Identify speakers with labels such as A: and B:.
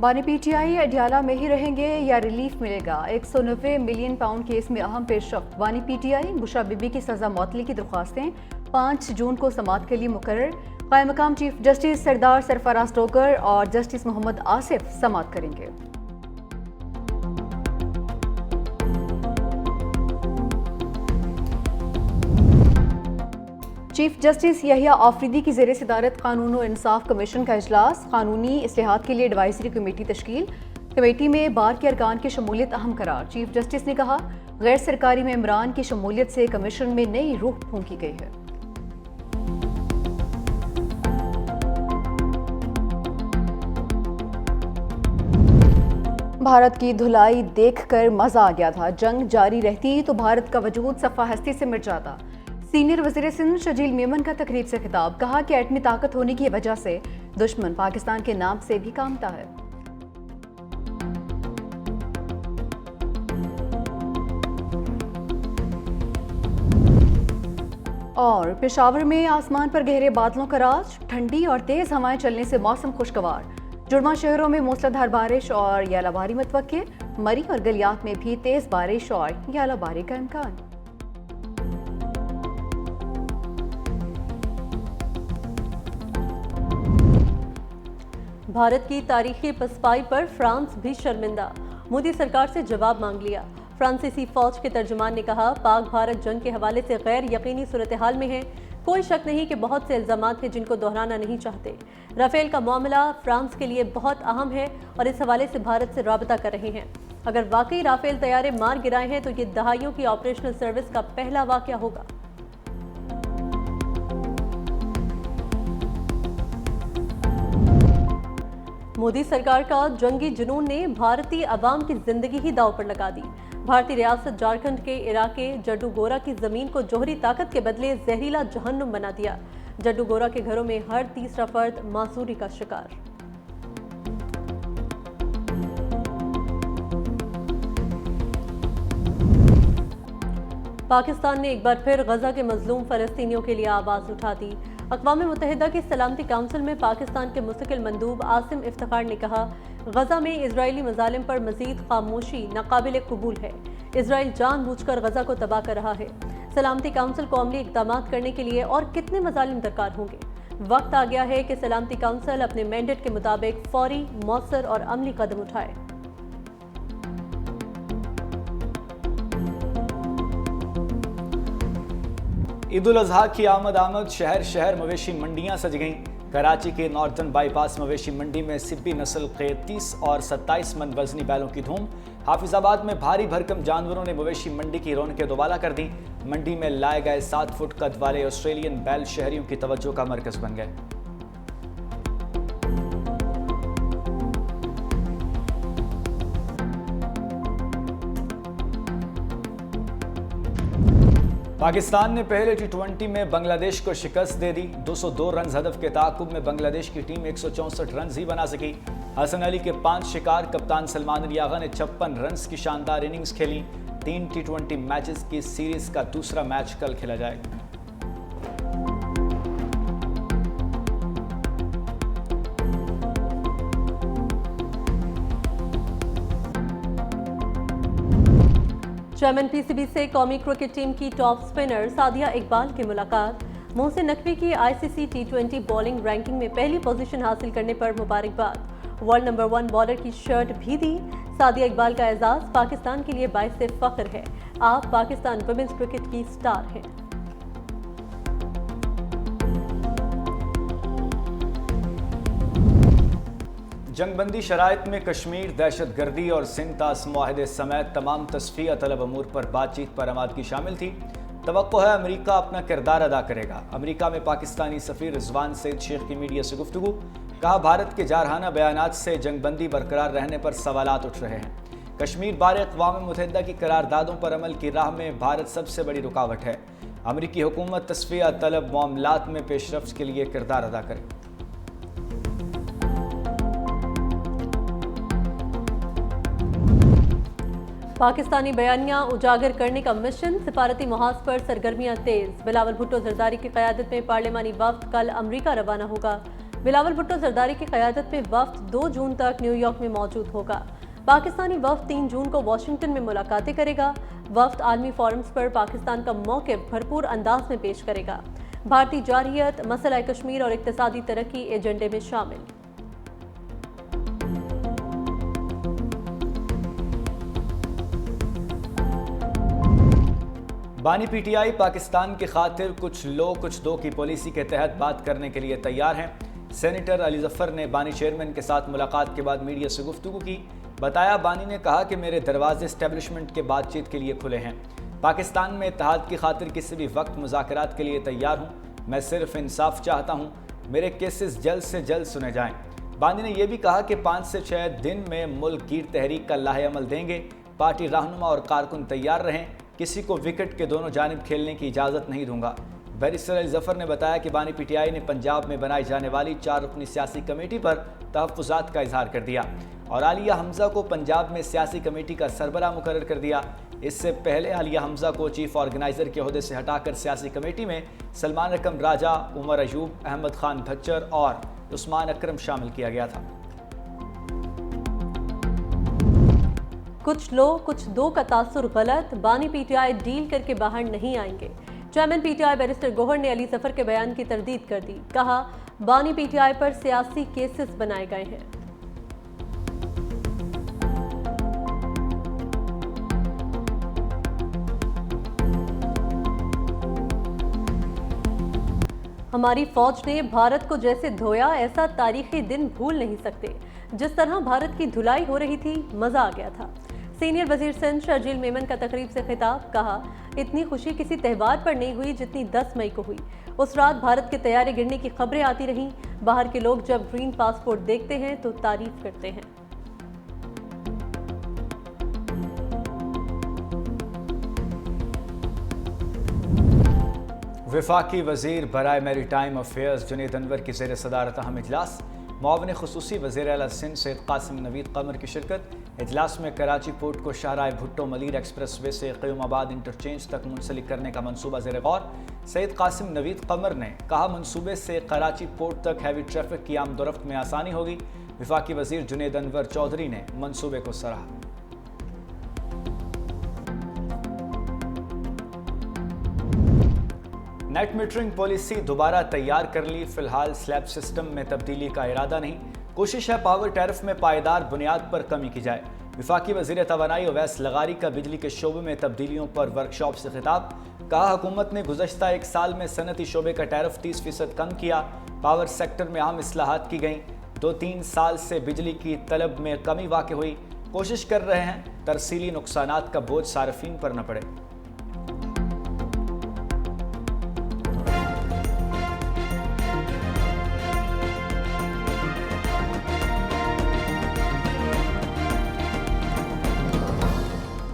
A: बानी पीटीआई अडियाला में ही रहेंगे या रिलीफ मिलेगा? 190 मिलियन पाउंड केस में अहम पेशरफ्त। बानी पीटीआई बुशरा बीबी की सजा मौतली की दरख्वास्तें 5 जून को समाअत के लिए मुकर्रर। कायम मकाम चीफ जस्टिस सरदार सरफराज टोकर और जस्टिस मोहम्मद आसिफ समाअत करेंगे। चीफ जस्टिस यहिया आफरीदी की ज़ेर सदारत कानून और इंसाफ कमीशन का इजलास। कानूनी इस्तेहाद के लिए एडवाइजरी कमेटी तश्कील। कमेटी में बार के अरकान की शमूलियत अहम करार। चीफ जस्टिस ने कहा, गैर सरकारी मेंबरान की शमूलियत से कमीशन में नई रूह फूंकी गई है। भारत की धुलाई देखकर मजा आ गया था। जंग जारी रहती तो भारत का वजूद सफ़ा हस्ती से मिट जाता। सीनियर वज़ीर सिंध शजील मेमन का तकरीब से खिताब। कहा कि एटमी ताकत होने की वजह से दुश्मन पाकिस्तान के नाम से भी कामता है। और पेशावर में आसमान पर गहरे बादलों का राज। ठंडी और तेज हवाएं चलने से मौसम खुशगवार। जुड़वा शहरों में मूसलाधार बारिश और यालाबारी मुतवक्के। मरी और गलियात में भी तेज बारिश और यालाबारी का इम्कान।
B: भारत की तारीखी पसपाई पर फ्रांस भी शर्मिंदा। मोदी सरकार से जवाब मांग लिया। फ्रांसीसी फौज के तर्जुमान ने कहा, पाक भारत जंग के हवाले से गैर यकीनी सूरत हाल में है। कोई शक नहीं कि बहुत से इल्जामात हैं जिनको दोहराना नहीं चाहते। राफेल का मामला फ्रांस के लिए बहुत अहम है और इस हवाले से भारत से राबता कर रहे हैं। अगर वाकई राफेल तैयारे मार गिराए हैं तो ये दहाइयों की ऑपरेशनल सर्विस का पहला वाकया होगा। मोदी सरकार का जंगी जुनून ने भारतीय अवाम की जिंदगी ही दांव पर लगा दी। भारतीय रियासत झारखंड के इलाके जड्डू गोरा की जमीन को जोहरी ताकत के बदले जहरीला जहन्नुम बना दिया। जड्डू गोरा के घरों में हर तीसरा फर्द मासूरी का शिकार। पाकिस्तान ने एक बार फिर गजा के मजलूम फलस्तीनियों के लिए आवाज उठा दी। अक़वाम मुत्तहिदा की सलामती काउंसिल में पाकिस्तान के मुस्तकिल मंदूब आसिम इफ्तिखार ने कहा, गजा में इजरायली मजालिम पर मजीद खामोशी नाकाबिल कबूल है। इजराइल जानबूझकर गजा को तबाह कर रहा है। सलामती काउंसिल को अमली इक़दाम करने के लिए और कितने मजालिम दरकार होंगे? वक्त आ गया है कि सलामती काउंसिल अपने मैंडेट के मुताबिक फौरी, मौसर और अमली कदम उठाए।
C: ईद उल अजहा की आमद शहर शहर मवेशी मंडियां सज गईं। कराची के नॉर्थन बाईपास मवेशी मंडी में सिब्बी नस्ल के 30 और 27 मन वजनी बैलों की धूम। हाफिजाबाद में भारी भरकम जानवरों ने मवेशी मंडी की रौनकें दोबाला कर दी। मंडी में लाए गए 7 फुट कद वाले ऑस्ट्रेलियन बैल शहरियों की तवज्जो का मरकज बन गए। पाकिस्तान ने पहले टी20 में बांग्लादेश को शिकस्त दे दी। 202 रन हदफ के ताकुब में बांग्लादेश की टीम 164 रन ही बना सकी। हसन अली के 5 शिकार, कप्तान सलमान अली आगा ने 56 रन की शानदार इनिंग्स खेली। 3 टी20 मैचेस की सीरीज का दूसरा मैच कल खेला जाएगा।
B: चेयरमैन पीसीबी से कौमी क्रिकेट टीम की टॉप स्पिनर सादिया इकबाल की मुलाकात। मोहसिन नकवी की आईसीसी टी20 बॉलिंग रैंकिंग में पहली पोजीशन हासिल करने पर मुबारकबाद। वर्ल्ड नंबर 1 बॉलर की शर्ट भी दी। सादिया इकबाल का एजाज पाकिस्तान के लिए बाइस से फख्र है। आप पाकिस्तान वुमेन्स क्रिकेट की स्टार हैं।
C: जंगबंदी शराइत में कश्मीर, दहशत गर्दी और सिंध तास मुआहदे समेत तमाम तस्फिया तलब अमूर पर बातचीत पर आमादगी शामिल थी। तवक्को है अमरीका अपना किरदार अदा करेगा। अमरीका में पाकिस्तानी सफ़ीर रिजवान सईद शेख की मीडिया से गुफ्तगू। कहा, भारत के जारहाना बयानात से जंगबंदी बरकरार रहने पर सवालात उठ रहे हैं। कश्मीर बारे अक़वाम मुत्तहिदा की करारदादों पर अमल की राह में भारत सबसे बड़ी रुकावट है। अमरीकी हुकूमत तस्फिया तलब मामलात में पेशरफ्त के लिए किरदार अदा करे।
B: पाकिस्तानी बयानियां उजागर करने का मिशन, सिफारती मुहाज पर सरगर्मियां तेज। बिलावल भुट्टो जरदारी की क़यादत में पार्लिमानी वफ्द कल अमरीका रवाना होगा। बिलावल भुट्टो जरदारी की क़यादत में वफ्द 2 जून तक न्यूयॉर्क में मौजूद होगा। पाकिस्तानी वफ्द 3 जून को वाशिंगटन में मुलाकातें करेगा। वफ्द आलमी फोरम्स पर पाकिस्तान का मौक़िफ़ भरपूर अंदाज में पेश करेगा। भारतीय जारहियत, मसला कश्मीर और इक़्तिसादी तरक्की एजेंडे में शामिल।
C: बानी पीटीआई पाकिस्तान की खातिर कुछ लो कुछ दो की पॉलिसी के तहत बात करने के लिए तैयार हैं। सेनेटर अली जफ़र ने बानी चेयरमैन के साथ मुलाकात के बाद मीडिया से गुफ्तगू की। बताया, बानी ने कहा कि मेरे दरवाजे एस्टेब्लिशमेंट के बातचीत के लिए खुले हैं। पाकिस्तान में इत्तेहाद की खातिर किसी भी वक्त मुज़ाकरात के लिए तैयार हूँ। मैं सिर्फ इंसाफ चाहता हूँ, मेरे केसेस जल्द से जल्द सुने जाएं। बानी ने यह भी कहा कि 5 से 6 दिन में मुल्क गिर तहरीक का लाहेअमल देंगे। पार्टी रहनुमा और कारकुन तैयार रहें, किसी को विकेट के दोनों जानिब खेलने की इजाज़त नहीं दूंगा। बैरिस्टर अली जफ़र ने बताया कि बानी पीटीआई ने पंजाब में बनाई जाने वाली 4 रुकनी सियासी कमेटी पर तहफ़्फ़ुज़ात का इजहार कर दिया और आलिया हमज़ा को पंजाब में सियासी कमेटी का सरबराह मुकर्रर कर दिया। इससे पहले आलिया हमज़ा को चीफ ऑर्गेनाइज़र के ओहदे से हटाकर सियासी कमेटी में सलमान रकम राजा, उमर अयूब, अहमद खान भच्चर और उस्मान अकरम शामिल किया गया था।
B: कुछ लो कुछ दो का तासुर गलत, बानी पीटीआई डील करके बाहर नहीं आएंगे। चेयरमैन पीटीआई बैरिस्टर गोहर ने अली जफर के बयान की तरदीद कर दी। कहा, बानी पीटीआई पर सियासी केसेस बनाए गए हैं। हमारी फौज ने भारत को जैसे धोया, ऐसा तारीखी दिन भूल नहीं सकते। जिस तरह भारत की धुलाई हो रही थी, मजा आ गया था। सीनियर वजीर सिंध शर्जील मेमन का तकरीब से खिताब। कहा, इतनी खुशी किसी त्यौहार पर नहीं हुई जितनी 10 मई को हुई। उस रात भारत के तैयारे गिरने की खबरें आती रहीं। बाहर के लोग जब ग्रीन पासपोर्ट देखते हैं तो तारीफ करते हैं।
C: वफाकी वज़ीर बराए मैरीटाइम अफेयर्स जुनैद अनवर की ज़ेर सदारत अहम इजलास। मुआविन खुसूसी वज़ीर आला सिंध सैयद कासिम नवीद कमर की शिरकत। इजलास में कराची पोर्ट को शाहराह भुट्टो मलीर एक्सप्रेस वे से क़यूमाबाद इंटरचेंज तक मुंसलिक करने का मनसूबा ज़ेर गौर। सैयद कासिम नवीद कमर ने कहा, मनसूबे से कराची पोर्ट तक हैवी ट्रैफिक की आमदोरफ्त में आसानी होगी। वफाकी वज़ीर जुनैद अनवर चौधरी ने मनसूबे को सराहा। नेट मीटरिंग पॉलिसी दोबारा तैयार कर ली, फिलहाल स्लैब सिस्टम में तब्दीली का इरादा नहीं। कोशिश है पावर टैरिफ में पायदार बुनियाद पर कमी की जाए। वफाकी वज़ीर तवानाई ओवैस लगारी का बिजली के शोबे में तब्दीलियों पर वर्कशॉप से खिताब। कहा, हुकूमत ने गुज़श्ता 1 साल में सनती शोबे का टैरिफ 30% कम किया। पावर सेक्टर में अहम इस्लाहात की गई। 2-3 साल से बिजली की तलब में कमी वाक़ हुई। कोशिश कर रहे हैं तरसीली नुकसानात का बोझ सार्फिन पर न पड़े।